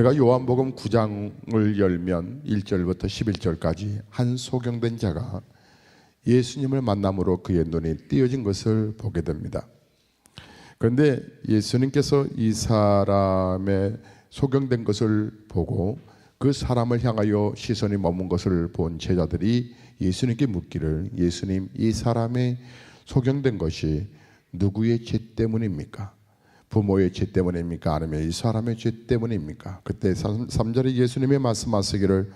우리가 요한복음 9장을 열면 1절부터 11절까지 한 소경된 자가 예수님을 만남으로 그의 눈이 띄어진 것을 보게 됩니다. 그런데 예수님께서 이 사람의 소경된 것을 보고 그 사람을 향하여 시선이 머문 것을 본 제자들이 예수님께 묻기를, 예수님, 이 사람의 소경된 것이 누구의 죄 때문입니까? 부모의 죄 때문입니까? 아니면 이 사람의 죄 때문입니까? 그때 3절에 예수님이 말씀하시기를,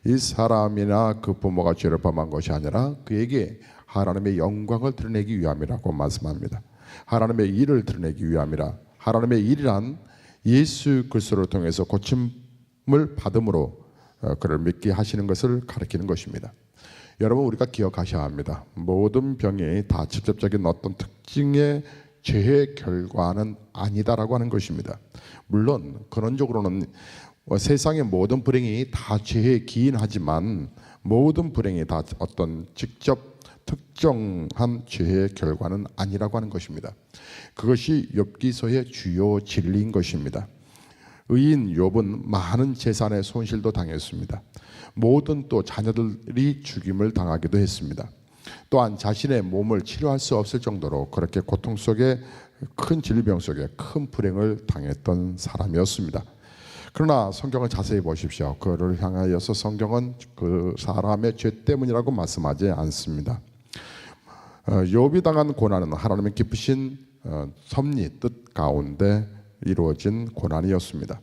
이 사람이나 그 부모가 죄를 범한 것이 아니라 그에게 하나님의 영광을 드러내기 위함이라고 말씀합니다. 하나님의 일을 드러내기 위함이라. 하나님의 일이란 예수 그리스도를 통해서 고침을 받음으로 그를 믿게 하시는 것을 가리키는 것입니다. 여러분, 우리가 기억하셔야 합니다. 모든 병이 다 직접적인 어떤 특징의 죄의 결과는 아니다라고 하는 것입니다. 물론 근원적으로는 세상의 모든 불행이 다 죄에 기인하지만 모든 불행이 다 어떤 직접 특정한 죄의 결과는 아니라고 하는 것입니다. 그것이 욥기서의 주요 진리인 것입니다. 의인 욥은 많은 재산의 손실도 당했습니다. 모든 또 자녀들이 죽임을 당하기도 했습니다. 또한 자신의 몸을 치료할 수 없을 정도로 그렇게 고통 속에, 큰 질병 속에 큰 불행을 당했던 사람이었습니다. 그러나 성경을 자세히 보십시오. 그를 향하여서 성경은 그 사람의 죄 때문이라고 말씀하지 않습니다. 욥이 당한 고난은 하나님의 깊으신 섭리, 뜻 가운데 이루어진 고난이었습니다.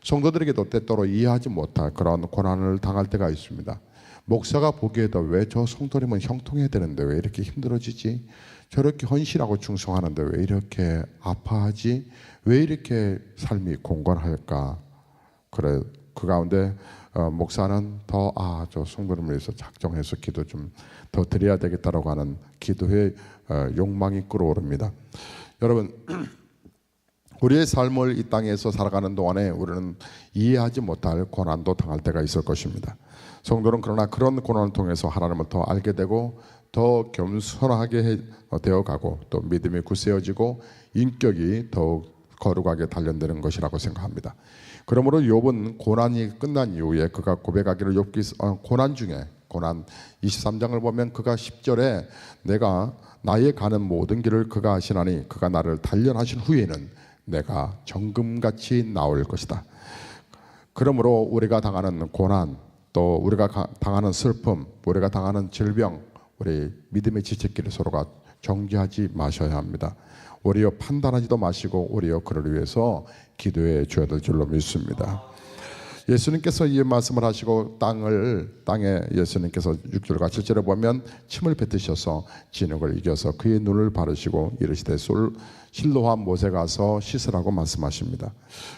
성도들에게도 때때로 이해하지 못할 그런 고난을 당할 때가 있습니다. 목사가 보기에도 왜 저 성도님은 형통해야 되는데 왜 이렇게 힘들어지지? 저렇게 헌신하고 충성하는데 왜 이렇게 아파하지? 왜 이렇게 삶이 공건할까? 그래, 그 가운데 목사는 더 저 성도님을 위해서 작정해서 기도 좀 더 드려야 되겠다라고 하는 기도의 욕망이 끓어오릅니다. 여러분, 우리의 삶을 이 땅에서 살아가는 동안에 우리는 이해하지 못할 고난도 당할 때가 있을 것입니다. 성도는 그러나 그런 고난을 통해서 하나님을 더 알게 되고 더 겸손하게 되어가고 또 믿음이 굳세어지고 인격이 더욱 거룩하게 단련되는 것이라고 생각합니다. 그러므로 욥은 고난이 끝난 이후에 그가 고백하기를, 욥기 고난 중에, 고난 23장을 보면 그가 10절에 내가 나의 가는 모든 길을 그가 하시나니 그가 나를 단련하신 후에는 내가 정금같이 나올 것이다. 그러므로 우리가 당하는 고난, 또 우리가 당하는 슬픔, 우리가 당하는 질병, 우리 믿음의 지체끼리 서로가 정죄하지 마셔야 합니다. 오히려 판단하지도 마시고 오히려 그를 위해서 기도해 줘야 될 줄로 믿습니다. 예수님께서 이 말씀을 하시고 땅에 예수님께서 6절과 7절에 보면 침을 뱉으셔서 진흙을 이겨서 그의 눈을 바르시고 이르시되 실로암 못에 가서 씻으라고 말씀하십니다.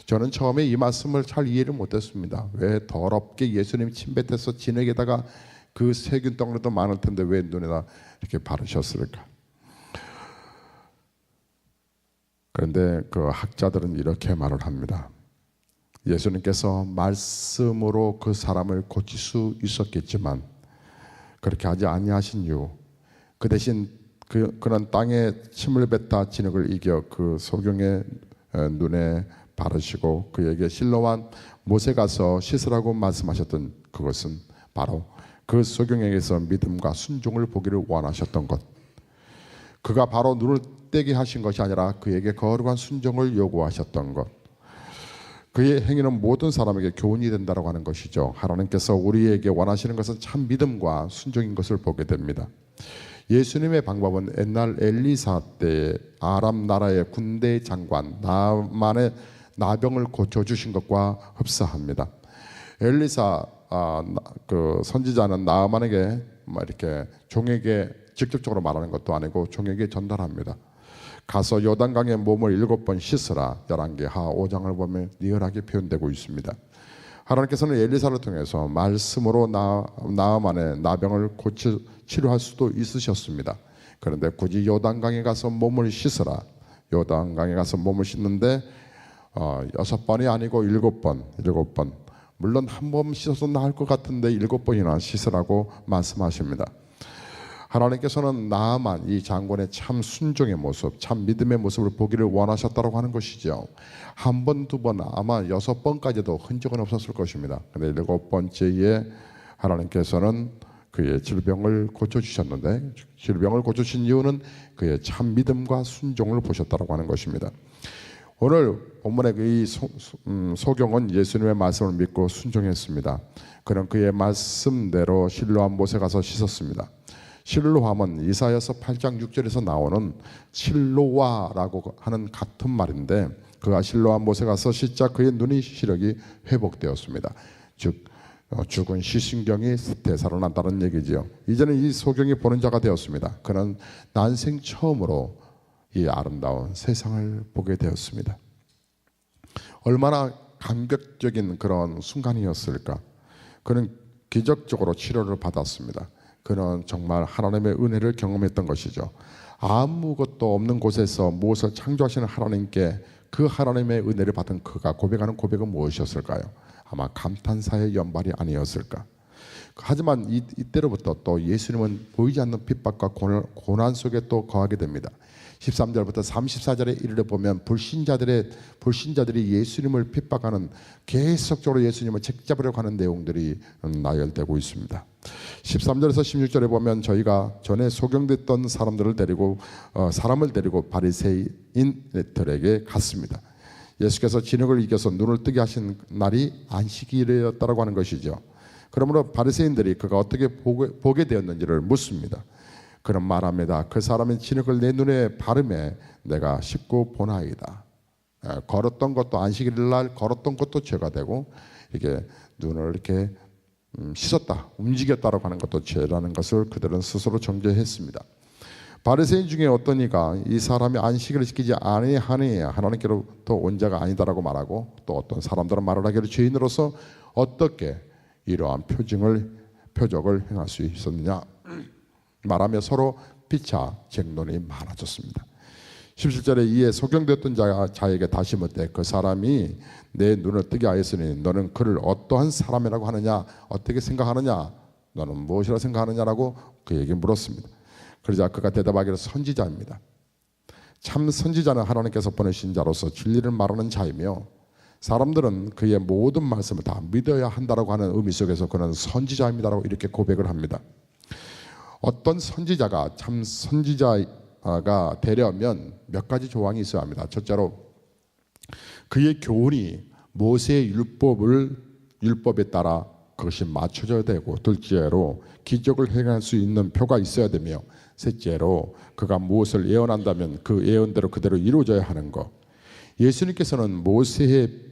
저는 처음에 이 말씀을 잘 이해를 못했습니다. 왜 더럽게 예수님 침 뱉어서 진흙에다가 그 세균 덩어리도 많을 텐데 왜 눈에다 이렇게 바르셨을까? 그런데 그 학자들은 이렇게 말을 합니다. 예수님께서 말씀으로 그 사람을 고칠 수 있었겠지만 그렇게 하지 아니하신 이유, 그 대신 그는 땅에 침을 뱉다 진흙을 이겨 그 소경의 눈에 바르시고 그에게 실로암 못에 가서 씻으라고 말씀하셨던 그것은 바로 그 소경에게서 믿음과 순종을 보기를 원하셨던 것, 그가 바로 눈을 떼게 하신 것이 아니라 그에게 거룩한 순종을 요구하셨던 것, 그의 행위는 모든 사람에게 교훈이 된다고 하는 것이죠. 하나님께서 우리에게 원하시는 것은 참 믿음과 순종인 것을 보게 됩니다. 예수님의 방법은 옛날 엘리사 때 아람 나라의 군대 장관 나만의 나병을 고쳐주신 것과 흡사합니다. 엘리사 그 선지자는 나만에게 이렇게 종에게 직접적으로 말하는 것도 아니고 종에게 전달합니다. 가서 요단강에 몸을 7번 씻으라. 열왕기하 5장을 보면 리얼하게 표현되고 있습니다. 하나님께서는 엘리사를 통해서 말씀으로 나만의 나병을 치료할 수도 있으셨습니다. 그런데 굳이 요단강에 가서 몸을 씻으라. 요단강에 가서 몸을 씻는데 6번이 아니고 7번. 물론 한 번 씻어도 나을 것 같은데 7번이나 씻으라고 말씀하십니다. 하나님께서는 나아만 이 장군의 참 순종의 모습, 참 믿음의 모습을 보기를 원하셨다고 하는 것이죠. 한 번, 두 번, 아마 6번까지도 흔적은 없었을 것입니다. 그런데 7번째에 하나님께서는 그의 질병을 고쳐주셨는데, 질병을 고쳐주신 이유는 그의 참 믿음과 순종을 보셨다고 하는 것입니다. 오늘 본문의 이 소경은 예수님의 말씀을 믿고 순종했습니다. 그는 그의 말씀대로 실로암 못에 가서 씻었습니다. 실로암은 이사야서 8장 6절에서 나오는 실로와라고 하는 같은 말인데, 그가 실로암 못에 가서 씻자 그의 눈의 시력이 회복되었습니다. 즉 죽은 시신경이 되살아난다는 얘기죠. 이제는 이 소경이 보는 자가 되었습니다. 그는 난생 처음으로 이 아름다운 세상을 보게 되었습니다. 얼마나 감격적인 그런 순간이었을까. 그는 기적적으로 치료를 받았습니다. 그는 정말 하나님의 은혜를 경험했던 것이죠. 아무것도 없는 곳에서 무엇을 창조하시는 하나님께 그 하나님의 은혜를 받은 그가 고백하는 고백은 무엇이었을까요? 아마 감탄사의 연발이 아니었을까. 하지만 이때로부터 또 예수님은 보이지 않는 핍박과 고난 속에 또 거하게 됩니다. 13절부터 34절에 이르러 보면 불신자들이 예수님을 핍박하는, 계속적으로 예수님을 책잡으려고 하는 내용들이 나열되고 있습니다. 13절에서 16절에 보면 저희가 전에 소경됐던 사람을 데리고 바리새인들에게 갔습니다. 예수께서 진흙을 이겨서 눈을 뜨게 하신 날이 안식일이었다고 하는 것이죠. 그러므로 바리새인들이 그가 어떻게 보게 되었는지를 묻습니다. 그런 말합니다. 그 사람이 진흙을 내 눈에 바르매 내가 씹고 보나이다. 걸었던 것도 안식일 날 걸었던 것도 죄가 되고, 이게 눈을 이렇게 씻었다, 움직였다라고 하는 것도 죄라는 것을 그들은 스스로 정죄했습니다. 바리새인 중에 어떤 이가 이 사람이 안식일을 지키지 아니하니 하나님께로부터 온 자가 아니다라고 말하고, 또 어떤 사람들은 말을 하기를 죄인으로서 어떻게 이러한 표적을 행할 수 있었느냐 말하며 서로 피차 쟁론이 많아졌습니다. 17절에 이에 소경되었던 자에게 다시 묻되 그 사람이 내 눈을 뜨게 하였으니 너는 그를 어떠한 사람이라고 하느냐, 어떻게 생각하느냐, 너는 무엇이라 생각하느냐라고 그에게 물었습니다. 그러자 그가 대답하기를 선지자입니다. 참 선지자는 하나님께서 보내신 자로서 진리를 말하는 자이며 사람들은 그의 모든 말씀을 다 믿어야 한다라고 하는 의미 속에서 그는 선지자입니다라고 이렇게 고백을 합니다. 어떤 선지자가 참 선지자가 되려면 몇 가지 조항이 있어야 합니다. 첫째로 그의 교훈이 모세의 율법에 따라 그것이 맞춰져야 되고, 둘째로 기적을 행할 수 있는 표가 있어야 되며, 셋째로 그가 무엇을 예언한다면 그 예언대로 그대로 이루어져야 하는 것. 예수님께서는 모세의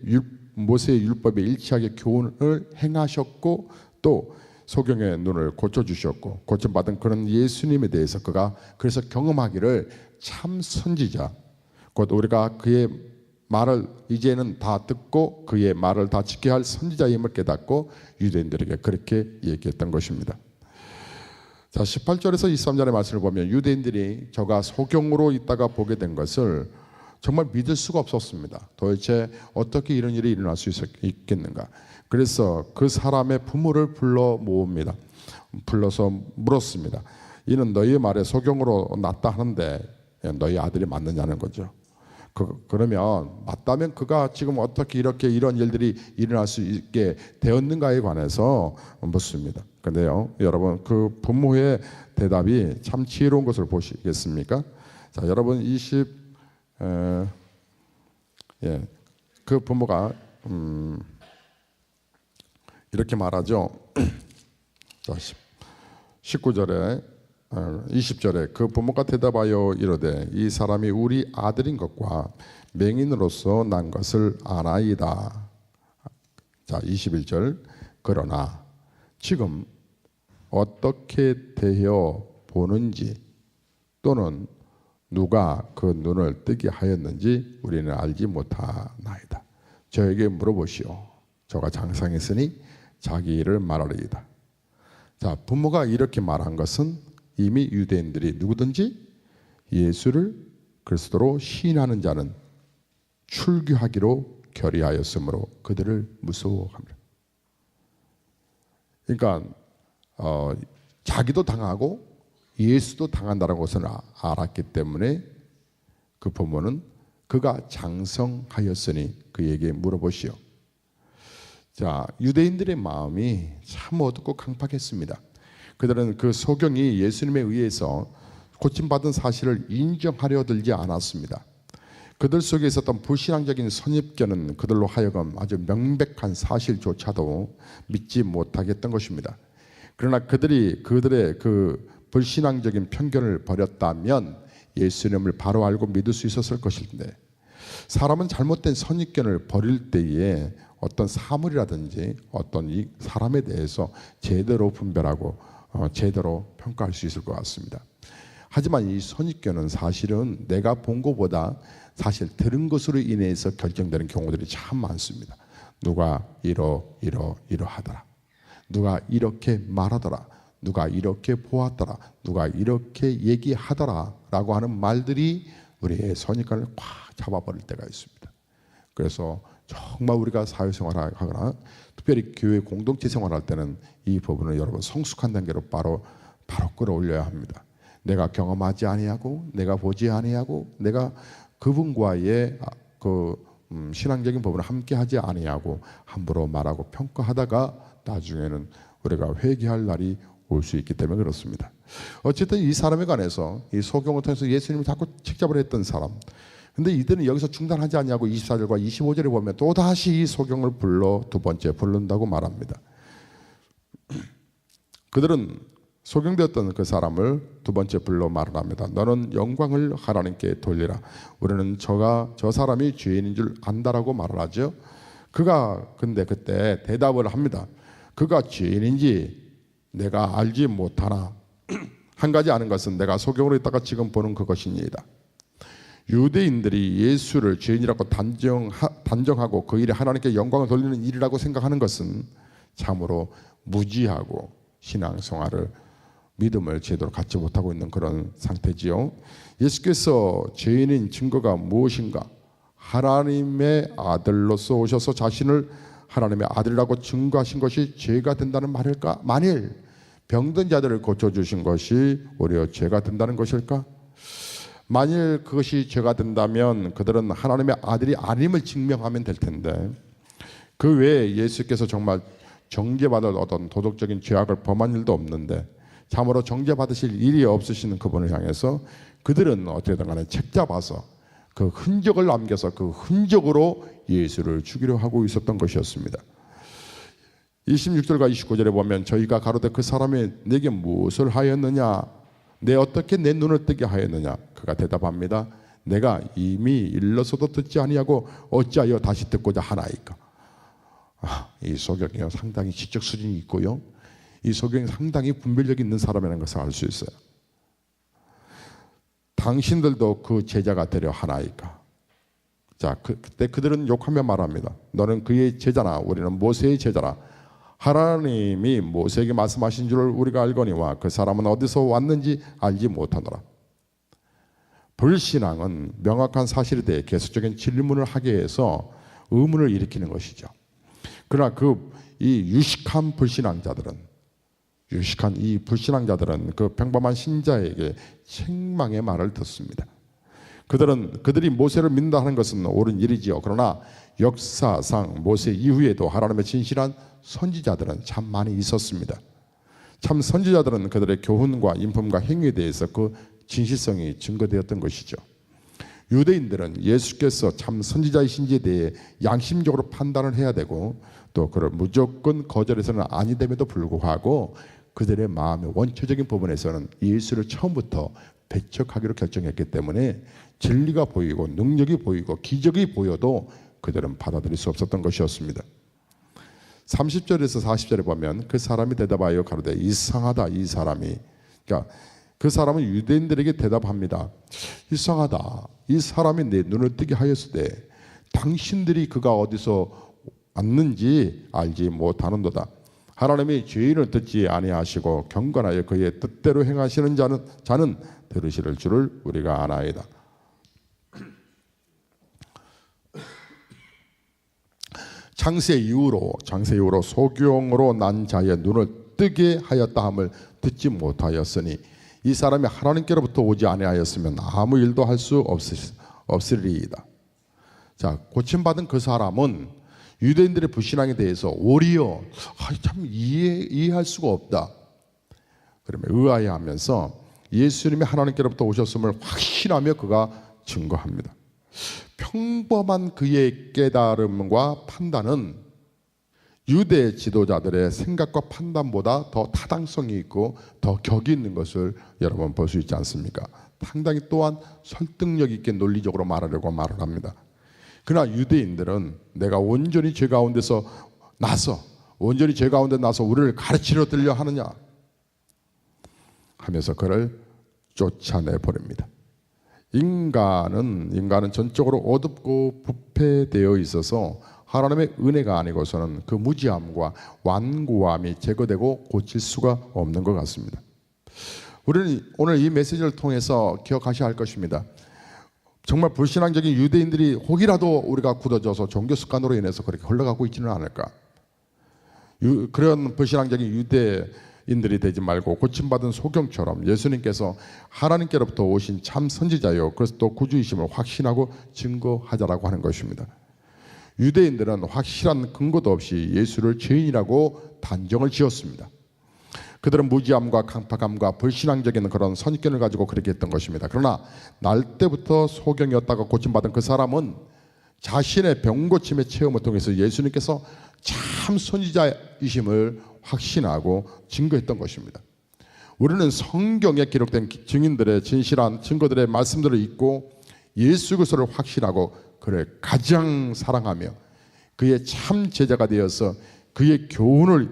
율법에 일치하게 교훈을 행하셨고, 또 소경의 눈을 고쳐주셨고, 고쳐받은 그런 예수님에 대해서 그가 그래서 경험하기를 참 선지자, 곧 우리가 그의 말을 이제는 다 듣고 그의 말을 다 지켜야 할 선지자임을 깨닫고 유대인들에게 그렇게 얘기했던 것입니다. 자, 18절에서 23절의 말씀을 보면 유대인들이 저가 소경으로 있다가 보게 된 것을 정말 믿을 수가 없었습니다. 도대체 어떻게 이런 일이 일어날 수 있겠는가. 그래서 그 사람의 부모를 불러 모읍니다. 불러서 물었습니다. 이는 너희의 말에 소경으로 났다 하는데 너희 아들이 맞느냐는 거죠. 그러면 맞다면 그가 지금 어떻게 이런 일들이 일어날 수 있게 되었는가에 관해서 묻습니다. 그런데요, 여러분, 그 부모의 대답이 참 지혜로운 것을 보시겠습니까? 자, 여러분 그 부모가 이렇게 말하죠. 19절에 20절에 그 부모가 대답하여 이르되 이 사람이 우리 아들인 것과 맹인으로서 난 것을 아나이다. 자, 21절 그러나 지금 어떻게 되어 보는지 또는 누가 그 눈을 뜨게 하였는지 우리는 알지 못하나이다. 저에게 물어보시오. 저가 장상했으니 자기 일을 말하리이다. 자, 부모가 이렇게 말한 것은 이미 유대인들이 누구든지 예수를 그리스도로 시인하는 자는 출교하기로 결의하였으므로 그들을 무서워합니다. 그러니까 자기도 당하고 예수도 당한다는 것을 알았기 때문에 그 부모는 그가 장성하였으니 그에게 물어보시오. 자, 유대인들의 마음이 참 어둡고 강팍했습니다. 그들은 그 소경이 예수님에 의해서 고침받은 사실을 인정하려 들지 않았습니다. 그들 속에 있었던 불신앙적인 선입견은 그들로 하여금 아주 명백한 사실조차도 믿지 못하게 했던 것입니다. 그러나 그들의 그 불신앙적인 편견을 버렸다면 예수님을 바로 알고 믿을 수 있었을 것인데, 사람은 잘못된 선입견을 버릴 때에 어떤 사물이라든지 어떤 이 사람에 대해서 제대로 분별하고 제대로 평가할 수 있을 것 같습니다. 하지만 이 선입견은 사실은 내가 본 것보다 사실 들은 것으로 인해서 결정되는 경우들이 참 많습니다. 누가 이러하더라, 누가 이렇게 말하더라, 누가 이렇게 보았더라, 누가 이렇게 얘기하더라 라고 하는 말들이 우리의 선입견을 꽉 잡아버릴 때가 있습니다. 그래서 정말 우리가 사회생활을 하거나 특별히 교회 공동체 생활할 때는 이 부분을 여러분 성숙한 단계로 바로 끌어올려야 합니다. 내가 경험하지 아니하고 내가 보지 아니하고 내가 그분과의 신앙적인 부분을 함께하지 아니하고 함부로 말하고 평가하다가 나중에는 우리가 회개할 날이 올 수 있기 때문에 그렇습니다. 어쨌든 이 사람에 관해서 이 소경을 통해서 예수님을 자꾸 책잡을 했던 사람, 근데 이들은 여기서 중단하지 않냐고 24절과 25절에 보면 또다시 이 소경을 불러 두 번째 부른다고 말합니다. 그들은 소경되었던 그 사람을 두 번째 불러 말을 합니다. 너는 영광을 하나님께 돌리라. 우리는 저 사람이 죄인인 줄 안다라고 말을 하죠. 그가 근데 그때 대답을 합니다. 그가 죄인인지 내가 알지 못하나 한 가지 아는 것은 내가 소경으로 있다가 지금 보는 그것이니이다. 유대인들이 예수를 죄인이라고 단정하고 그 일이 하나님께 영광을 돌리는 일이라고 생각하는 것은 참으로 무지하고 신앙생활을 믿음을 제대로 갖지 못하고 있는 그런 상태지요. 예수께서 죄인인 증거가 무엇인가? 하나님의 아들로서 오셔서 자신을 하나님의 아들이라고 증거하신 것이 죄가 된다는 말일까? 만일 병든 자들을 고쳐주신 것이 오히려 죄가 된다는 것일까? 만일 그것이 죄가 된다면 그들은 하나님의 아들이 아님을 증명하면 될 텐데, 그 외에 예수께서 정말 정죄받을 어떤 도덕적인 죄악을 범한 일도 없는데 참으로 정죄받으실 일이 없으시는 그분을 향해서 그들은 어떻게든 간에 책잡아서 그 흔적을 남겨서 그 흔적으로 예수를 죽이려 하고 있었던 것이었습니다. 26절과 29절에 보면 저희가 가로되 그 사람이 내게 무엇을 하였느냐, 어떻게 내 눈을 뜨게 하였느냐. 그가 대답합니다. 내가 이미 일러서도 듣지 아니하고 어찌하여 다시 듣고자 하나이까. 이 소경이 상당히 지적 수준이 있고요, 이 소경이 상당히 분별력이 있는 사람이라는 것을 알 수 있어요. 당신들도 그 제자가 되려 하나이까. 자, 그때 그들은 욕하며 말합니다. 너는 그의 제자나 우리는 모세의 제자라. 하나님이 모세에게 말씀하신 줄 우리가 알거니와 그 사람은 어디서 왔는지 알지 못하노라. 불신앙은 명확한 사실에 대해 계속적인 질문을 하게 해서 의문을 일으키는 것이죠. 그러나 이 유식한 불신앙자들은 그 평범한 신자에게 책망의 말을 듣습니다. 그들이 모세를 믿는다 하는 것은 옳은 일이지요. 그러나 역사상 모세 이후에도 하나님의 진실한 선지자들은 참 많이 있었습니다. 참 선지자들은 그들의 교훈과 인품과 행위에 대해서 그 진실성이 증거되었던 것이죠. 유대인들은 예수께서 참 선지자이신지에 대해 양심적으로 판단을 해야 되고, 또 그를 무조건 거절해서는 아니 됨에도 불구하고 그들의 마음의 원초적인 부분에서는 예수를 처음부터 배척하기로 결정했기 때문에 진리가 보이고 능력이 보이고 기적이 보여도 그들은 받아들일 수 없었던 것이었습니다. 30절에서 40절에 보면 그 사람이 대답하여 가로되 이상하다. 이 사람이, 그러니까 그 사람은 유대인들에게 대답합니다. 이상하다. 이 사람이 내 눈을 뜨게 하였으되 당신들이 그가 어디서 왔는지 알지 못하는도다. 하나님이 죄인을 듣지 아니하시고 경건하여 그의 뜻대로 행하시는 자는 들으실 줄을 우리가 아나이다. 창세 이후로 소경으로 난 자의 눈을 뜨게 하였다 함을 듣지 못하였으니 이 사람이 하나님께로부터 오지 아니하였으면 아무 일도 할 수 없으리이다. 자, 고침받은 그 사람은 유대인들의 불신앙에 대해서 오히려 참 이해할 수가 없다. 그러면 의아해하면서 예수님이 하나님께로부터 오셨음을 확신하며 그가 증거합니다. 평범한 그의 깨달음과 판단은 유대 지도자들의 생각과 판단보다 더 타당성이 있고 더 격이 있는 것을 여러분 볼 수 있지 않습니까? 상당히 또한 설득력 있게 논리적으로 말하려고 말을 합니다. 그러나 유대인들은 내가 온전히 죄 가운데서 나서 우리를 가르치려 들려 하느냐 하면서 그를 쫓아내 버립니다. 인간은 전적으로 어둡고 부패되어 있어서 하나님의 은혜가 아니고서는 그 무지함과 완고함이 제거되고 고칠 수가 없는 것 같습니다. 우리는 오늘 이 메시지를 통해서 기억하셔야 할 것입니다. 정말 불신앙적인 유대인들이 혹이라도 우리가 굳어져서 종교 습관으로 인해서 그렇게 흘러가고 있지는 않을까. 그런 불신앙적인 유대인들이 되지 말고 고침받은 소경처럼 예수님께서 하나님께로부터 오신 참 선지자요 그래서 또 구주이심을 확신하고 증거하자라고 하는 것입니다. 유대인들은 확실한 근거도 없이 예수를 죄인이라고 단정을 지었습니다. 그들은 무지함과 강팍함과 불신앙적인 그런 선입견을 가지고 그렇게 했던 것입니다. 그러나 날 때부터 소경이었다가 고침받은 그 사람은 자신의 병고침의 체험을 통해서 예수님께서 참 선지자이심을 확신하고 증거했던 것입니다. 우리는 성경에 기록된 증인들의 진실한 증거들의 말씀들을 읽고 예수 그리스도를 확신하고 그를 가장 사랑하며 그의 참 제자가 되어서 그의 교훈을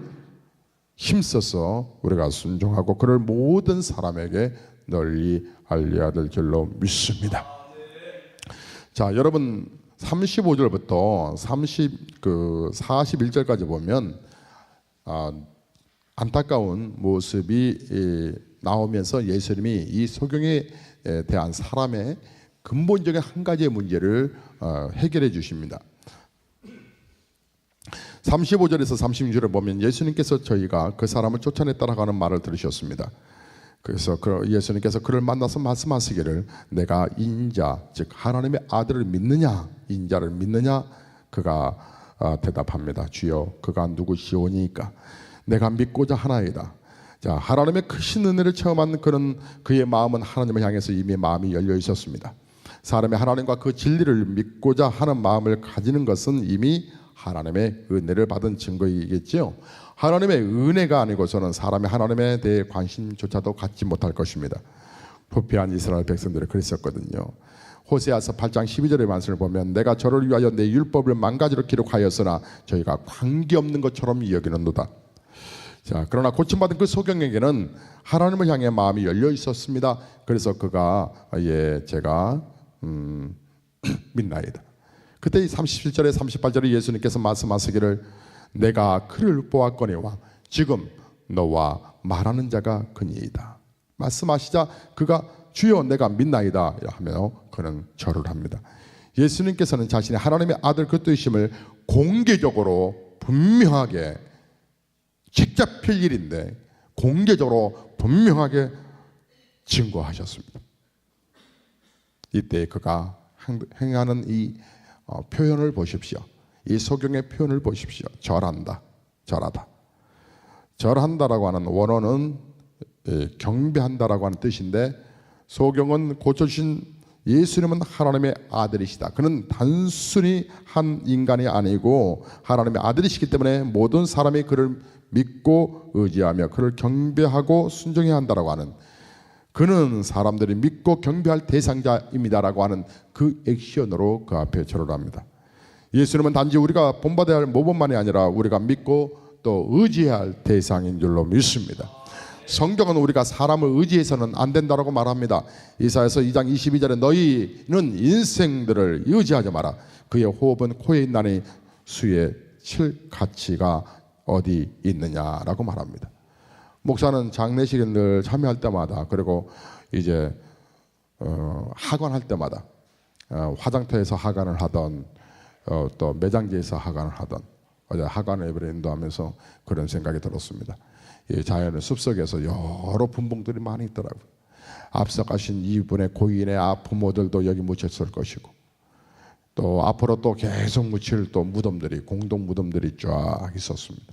힘써서 우리가 순종하고 그를 모든 사람에게 널리 알려야 될 줄로 믿습니다. 자, 여러분 35절부터 41절까지 보면 안타까운 모습이 나오면서 예수님이 이 소경에 대한 사람의 근본적인 한 가지의 문제를 해결해 주십니다. 35절에서 36절을 보면 예수님께서 저희가 그 사람을 쫓아냈다라고 하는 말을 들으셨습니다. 그래서 예수님께서 그를 만나서 말씀하시기를 내가 인자 즉 하나님의 아들을 믿느냐 인자를 믿느냐 그가 대답합니다. 주여 그가 누구시오니까 내가 믿고자 하나이다. 자, 하나님의 크신 은혜를 체험한 그의 마음은 하나님을 향해서 이미 마음이 열려 있었습니다. 사람이 하나님과 그 진리를 믿고자 하는 마음을 가지는 것은 이미 하나님의 은혜를 받은 증거이겠지요. 하나님의 은혜가 아니고서는 사람이 하나님에 대해 관심조차도 갖지 못할 것입니다. 부패한 이스라엘 백성들이 그랬었거든요. 호세아서 8장 12절의 말씀을 보면 내가 저를 위하여 내 율법을 만가지로 기록하였으나 저희가 관계없는 것처럼 여기는도다. 자, 그러나 고침받은 그 소경에게는 하나님을 향해 마음이 열려 있었습니다. 그래서 그가 제가 믿나이다. 그때 37절에 38절에 예수님께서 말씀하시기를 내가 그를 보았거니와 지금 너와 말하는 자가 그니이다. 말씀하시자 그가 주여 내가 믿나이다 하며 그는 절을 합니다. 예수님께서는 자신의 하나님의 아들 그리스도이심을 공개적으로 분명하게 책잡힐 일인데 공개적으로 분명하게 증거하셨습니다. 이때 그가 행하는 이 표현을 보십시오. 이 소경의 표현을 보십시오. 절한다, 절하다. 절한다라고 하는 원어는 경배한다라고 하는 뜻인데 소경은 고쳐주신 예수님은 하나님의 아들이시다. 그는 단순히 한 인간이 아니고 하나님의 아들이시기 때문에 모든 사람이 그를 믿고 의지하며 그를 경배하고 순종해야 한다라고 하는 그는 사람들이 믿고 경배할 대상자입니다라고 하는 그 액션으로 그 앞에 절을 합니다. 예수님은 단지 우리가 본받아야 할 모범만이 아니라 우리가 믿고 또 의지해야 할 대상인 줄로 믿습니다. 성경은 우리가 사람을 의지해서는 안 된다라고 말합니다. 이사야서 2장 22절에 너희는 인생들을 의지하지 마라. 그의 호흡은 코에 있나니 수에 칠 가치가 어디 있느냐라고 말합니다. 목사는 장례식에 늘 참여할 때마다 그리고 이제 하관할 때마다 화장터에서 하관을 하던 또 매장지에서 하관을 하던 어제 하관 예배를 인도하면서 그런 생각이 들었습니다. 이 자연의 숲속에서 여러 분봉들이 많이 있더라고요. 앞서 가신 이분의 고인의 부모들도 여기 묻혔을 것이고, 또 앞으로 또 계속 묻힐 또 무덤들이, 공동 무덤들이 쫙 있었습니다.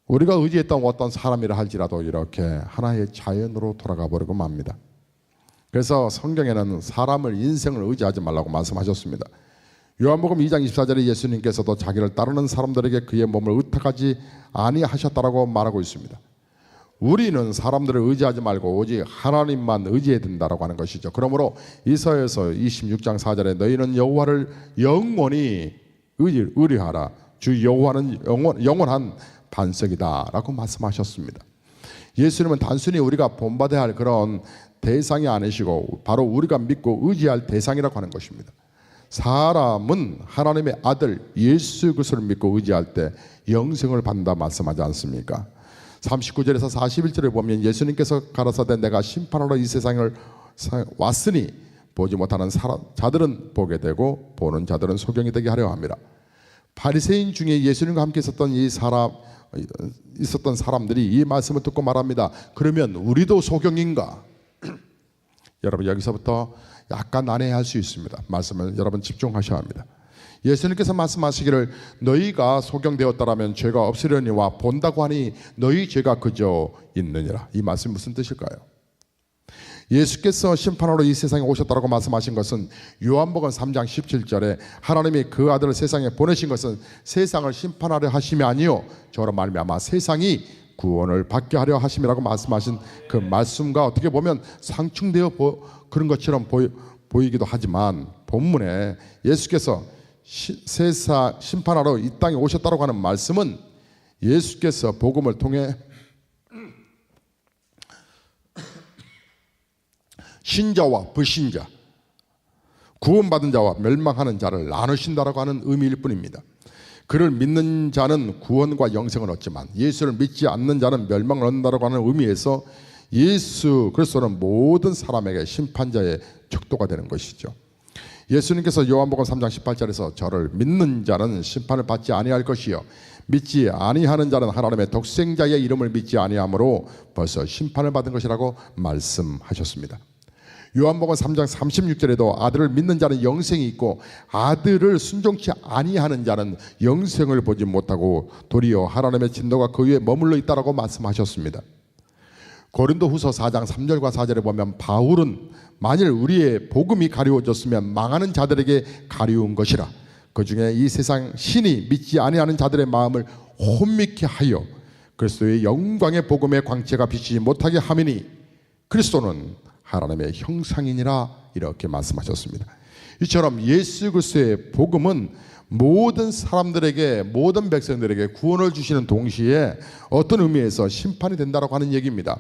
우리가 의지했던 어떤 사람이라 할지라도 이렇게 하나의 자연으로 돌아가 버리고 맙니다. 그래서 성경에는 사람을, 인생을 의지하지 말라고 말씀하셨습니다. 요한복음 2장 24절에 예수님께서도 자기를 따르는 사람들에게 그의 몸을 의탁하지 아니하셨다라고 말하고 있습니다. 우리는 사람들을 의지하지 말고 오직 하나님만 의지해야 된다라고 하는 것이죠. 그러므로 이사야서 26장 4절에 너희는 여호와를 영원히 의뢰하라. 주 여호와는 영원한 반석이다 라고 말씀하셨습니다. 예수님은 단순히 우리가 본받아야 할 그런 대상이 아니시고 바로 우리가 믿고 의지할 대상이라고 하는 것입니다. 사람은 하나님의 아들 예수 그리스도를 믿고 의지할 때 영생을 받는다 말씀하지 않습니까? 39절에서 41절에 보면 예수님께서 가라사대 내가 심판하러 이 세상을 왔으니 보지 못하는 자들은 보게 되고 보는 자들은 소경이 되게 하려 합니다. 바리새인 중에 예수님과 함께 있었던 사람들이 이 말씀을 듣고 말합니다. 그러면 우리도 소경인가? 여러분 여기서부터 약간 난해할 수 있습니다. 말씀을 여러분 집중하셔야 합니다. 예수님께서 말씀하시기를 너희가 소경되었다라면 죄가 없으려니와 본다고 하니 너희 죄가 그저 있느니라. 이 말씀이 무슨 뜻일까요? 예수께서 심판하러 이 세상에 오셨다고 말씀하신 것은 요한복음 3장 17절에 하나님이 그 아들을 세상에 보내신 것은 세상을 심판하려 하심이 아니요 저로 말미암아 세상이 구원을 받게 하려 하심이라고 말씀하신 그 말씀과 어떻게 보면 상충되어 그런 것처럼 보이기도 하지만 본문에 예수께서 세상 심판하러 이 땅에 오셨다고 하는 말씀은 예수께서 복음을 통해 신자와 불신자, 구원받은 자와 멸망하는 자를 나누신다라고 하는 의미일 뿐입니다. 그를 믿는 자는 구원과 영생을 얻지만 예수를 믿지 않는 자는 멸망을 얻는다라고 하는 의미에서 예수 그리스도는 모든 사람에게 심판자의 척도가 되는 것이죠. 예수님께서 요한복음 3장 18절에서 저를 믿는 자는 심판을 받지 아니할 것이요 믿지 아니하는 자는 하나님의 독생자의 이름을 믿지 아니하므로 벌써 심판을 받은 것이라고 말씀하셨습니다. 요한복음 3장 36절에도 아들을 믿는 자는 영생이 있고 아들을 순종치 아니하는 자는 영생을 보지 못하고 도리어 하나님의 진노가 그 위에 머물러 있다라고 말씀하셨습니다. 고린도후서 4장 3절과 4절에 보면 바울은 만일 우리의 복음이 가리워졌으면 망하는 자들에게 가리운 것이라 그 중에 이 세상 신이 믿지 아니하는 자들의 마음을 혼미케 하여 그리스도의 영광의 복음의 광채가 비치지 못하게 함이니 그리스도는 하나님의 형상이니라 이렇게 말씀하셨습니다. 이처럼 예수 그리스도의 복음은 모든 사람들에게 모든 백성들에게 구원을 주시는 동시에 어떤 의미에서 심판이 된다라고 하는 얘기입니다.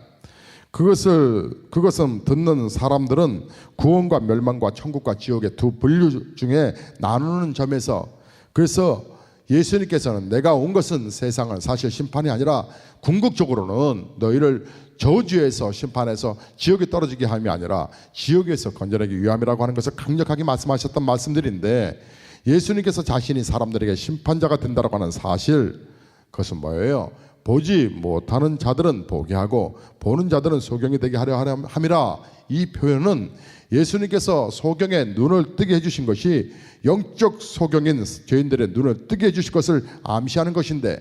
그것은 듣는 사람들은 구원과 멸망과 천국과 지옥의 두 분류 중에 나누는 점에서 그래서 예수님께서는 내가 온 것은 세상은 사실 심판이 아니라 궁극적으로는 너희를 저주에서 심판해서 지옥에 떨어지게 함이 아니라 지옥에서 건져내기 위함이라고 하는 것을 강력하게 말씀하셨던 말씀들인데 예수님께서 자신이 사람들에게 심판자가 된다고 하는 사실 그것은 뭐예요? 보지 못하는 자들은 보게 하고 보는 자들은 소경이 되게 하려 함이라. 이 표현은 예수님께서 소경의 눈을 뜨게 해주신 것이 영적 소경인 죄인들의 눈을 뜨게 해주실 것을 암시하는 것인데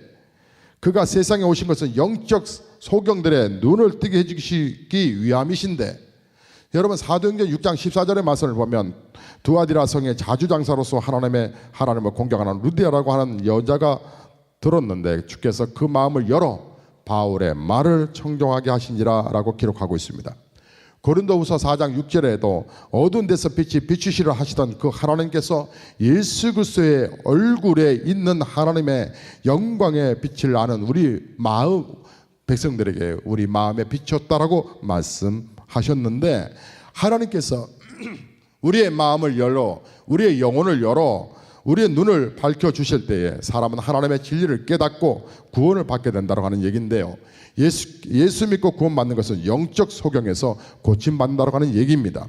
그가 세상에 오신 것은 영적 소경들의 눈을 뜨게 해주시기 위함이신데 여러분 사도행전 6장 14절의 말씀을 보면 두아디라 성의 자주장사로서 하나님을 공경하는 루디아라고 하는 여자가 들었는데 주께서 그 마음을 열어 바울의 말을 청종하게 하신지라 라고 기록하고 있습니다. 고린도후서 4장 6절에도 어두운 데서 빛이 비추시려 하시던 그 하나님께서 예수 그리스도의 얼굴에 있는 하나님의 영광의 빛을 아는 우리 마음 백성들에게 우리 마음에 비쳤다라고 말씀하셨는데 하나님께서 우리의 마음을 열어 우리의 영혼을 열어 우리의 눈을 밝혀주실 때에 사람은 하나님의 진리를 깨닫고 구원을 받게 된다고 하는 얘기인데요. 예수 믿고 구원받는 것은 영적 소경에서 고침받는다고 하는 얘기입니다.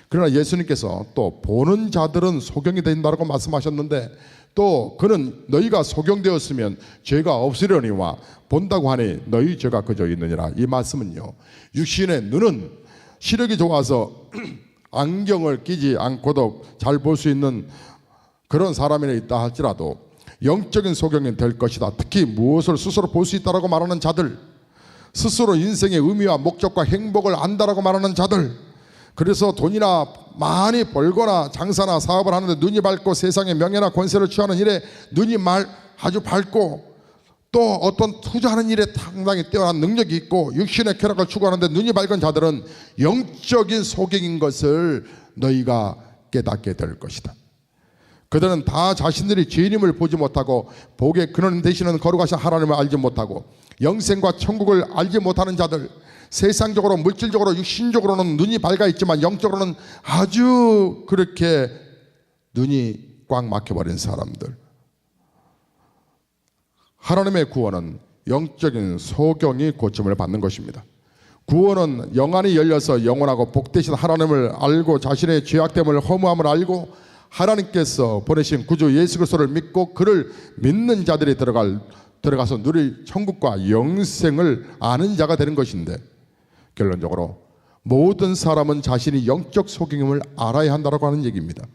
그러나 예수님께서 또 보는 자들은 소경이 된다고 말씀하셨는데 또 그는 너희가 소경되었으면 죄가 없으려니와 본다고 하니 너희 죄가 그저 있느니라. 이 말씀은요, 육신의 눈은 시력이 좋아서 안경을 끼지 않고도 잘 볼 수 있는 그런 사람이 있다 할지라도 영적인 소경이 될 것이다. 특히 무엇을 스스로 볼 수 있다라고 말하는 자들, 스스로 인생의 의미와 목적과 행복을 안다라고 말하는 자들, 그래서 돈이나 많이 벌거나 장사나 사업을 하는데 눈이 밝고 세상의 명예나 권세를 취하는 일에 눈이 아주 밝고 또 어떤 투자하는 일에 상당히 뛰어난 능력이 있고 육신의 쾌락을 추구하는데 눈이 밝은 자들은 영적인 소경인 것을 너희가 깨닫게 될 것이다. 그들은 다 자신들이 죄인임을 보지 못하고 복의 근원 되시는 거룩하신 하나님을 알지 못하고 영생과 천국을 알지 못하는 자들, 세상적으로 물질적으로 육신적으로는 눈이 밝아 있지만 영적으로는 아주 그렇게 눈이 꽉 막혀버린 사람들. 하나님의 구원은 영적인 소경이 고침을 받는 것입니다. 구원은 영안이 열려서 영원하고 복되신 하나님을 알고 자신의 죄악됨을 허무함을 알고 하나님께서 보내신 구주 예수 그리스도를 믿고 그를 믿는 자들이 들어가서 누릴 천국과 영생을 아는 자가 되는 것인데, 결론적으로 모든 사람은 자신이 영적 소경임을 알아야 한다고 하는 얘기입니다.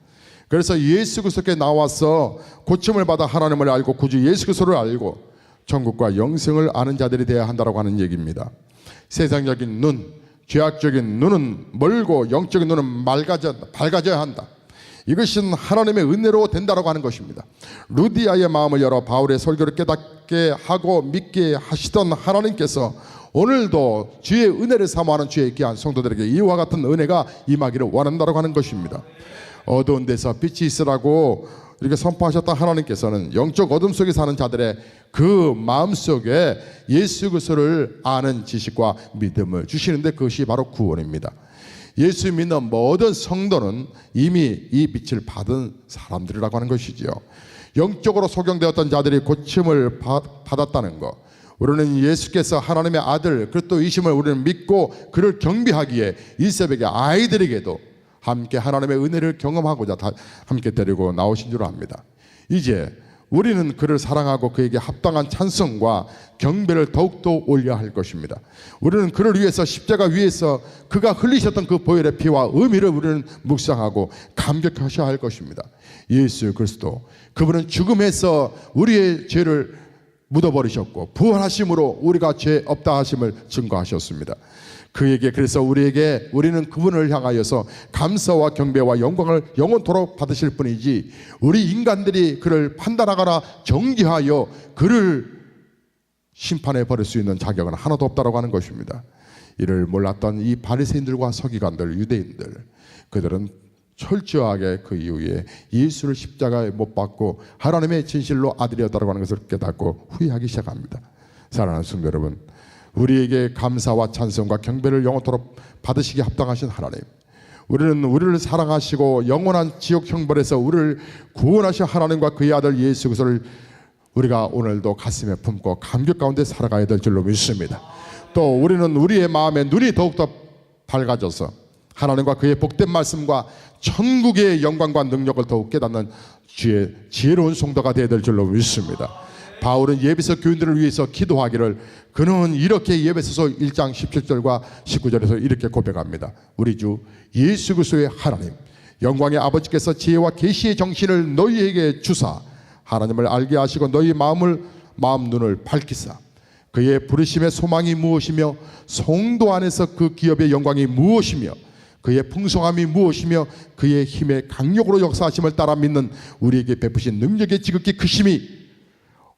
그래서 예수 그리스도께 나와서 고침을 받아 하나님을 알고 구주 예수 그리스도를 알고 천국과 영생을 아는 자들이 되어야 한다고 하는 얘기입니다. 세상적인 눈, 죄악적인 눈은 멀고 영적인 눈은 밝아져야 한다. 이것은 하나님의 은혜로 된다고 하는 것입니다. 루디아의 마음을 열어 바울의 설교를 깨닫게 하고 믿게 하시던 하나님께서 오늘도 주의 은혜를 사모하는 주의 귀한 성도들에게 이와 같은 은혜가 임하기를 원한다고 하는 것입니다. 어두운 데서 빛이 있으라고 이렇게 선포하셨던 하나님께서는 영적 어둠 속에 사는 자들의 그 마음속에 예수 그리스도를 아는 지식과 믿음을 주시는데 그것이 바로 구원입니다. 예수 믿는 모든 성도는 이미 이 빛을 받은 사람들이라고 하는 것이지요. 영적으로 소경되었던 자들이 고침을 받았다는 것, 우리는 예수께서 하나님의 아들 그리스도이심을 우리는 믿고 그를 경배하기에 이 새벽에 아이들에게도 함께 하나님의 은혜를 경험하고자 함께 데리고 나오신 줄 압니다. 이제 우리는 그를 사랑하고 그에게 합당한 찬송과 경배를 더욱더 올려야 할 것입니다. 우리는 그를 위해서 십자가 위에서 그가 흘리셨던 그 보혈의 피와 의미를 우리는 묵상하고 감격하셔야 할 것입니다. 예수 그리스도, 그분은 죽음에서 우리의 죄를 묻어버리셨고 부활하심으로 우리가 죄 없다 하심을 증거하셨습니다. 그에게, 그래서 우리는 그분을 향하여서 감사와 경배와 영광을 영원토록 받으실 뿐이지 우리 인간들이 그를 판단하거나 정죄하여 그를 심판해 버릴 수 있는 자격은 하나도 없다고 하는 것입니다. 이를 몰랐던 이 바리새인들과 서기관들, 유대인들, 그들은 철저하게 그 이후에 예수를 십자가에 못 박고 하나님의 진실로 아들이었다고 하는 것을 깨닫고 후회하기 시작합니다. 사랑하는 성도 여러분, 우리에게 감사와 찬송과 경배를 영원토록 받으시기 합당하신 하나님, 우리는 우리를 사랑하시고 영원한 지옥 형벌에서 우리를 구원하신 하나님과 그의 아들 예수 그리스도를 우리가 오늘도 가슴에 품고 감격 가운데 살아가야 될 줄로 믿습니다. 또 우리는 우리의 마음의 눈이 더욱더 밝아져서 하나님과 그의 복된 말씀과 천국의 영광과 능력을 더욱 깨닫는 주의 지혜로운 성도가 되어야 될 줄로 믿습니다. 바울은 예배소 교인들을 위해서 기도하기를, 그는 이렇게 예배소서 1장 17절과 19절에서 이렇게 고백합니다. 우리 주 예수 그리스도의 하나님, 영광의 아버지께서 지혜와 계시의 정신을 너희에게 주사 하나님을 알게 하시고 너희 마음 눈을 밝히사 그의 부르심의 소망이 무엇이며 성도 안에서 그 기업의 영광이 무엇이며 그의 풍성함이 무엇이며 그의 힘의 강력으로 역사하심을 따라 믿는 우리에게 베푸신 능력의 지극히 크심이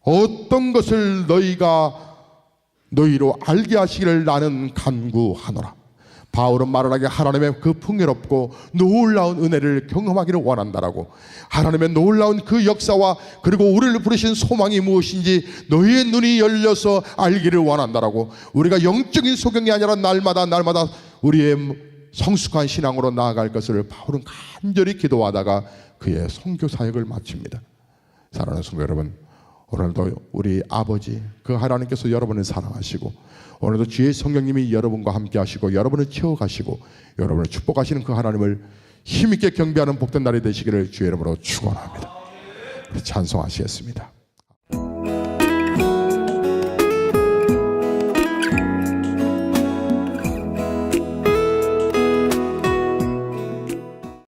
어떤 것을 너희로 알게 하시기를 나는 간구하노라. 바울은 말하기에 하나님의 그 풍요롭고 놀라운 은혜를 경험하기를 원한다라고, 하나님의 놀라운 그 역사와 그리고 우리를 부르신 소망이 무엇인지 너희의 눈이 열려서 알기를 원한다라고, 우리가 영적인 소경이 아니라 날마다 우리의 성숙한 신앙으로 나아갈 것을 바울은 간절히 기도하다가 그의 선교 사역을 마칩니다. 사랑하는 성도 여러분, 오늘도 우리 아버지 그 하나님께서 여러분을 사랑하시고 오늘도 주의 성령님이 여러분과 함께 하시고 여러분을 채워가시고 여러분을 축복하시는 그 하나님을 힘있게 경배하는 복된 날이 되시기를 주의 이름으로 축원합니다. 찬송하시겠습니다.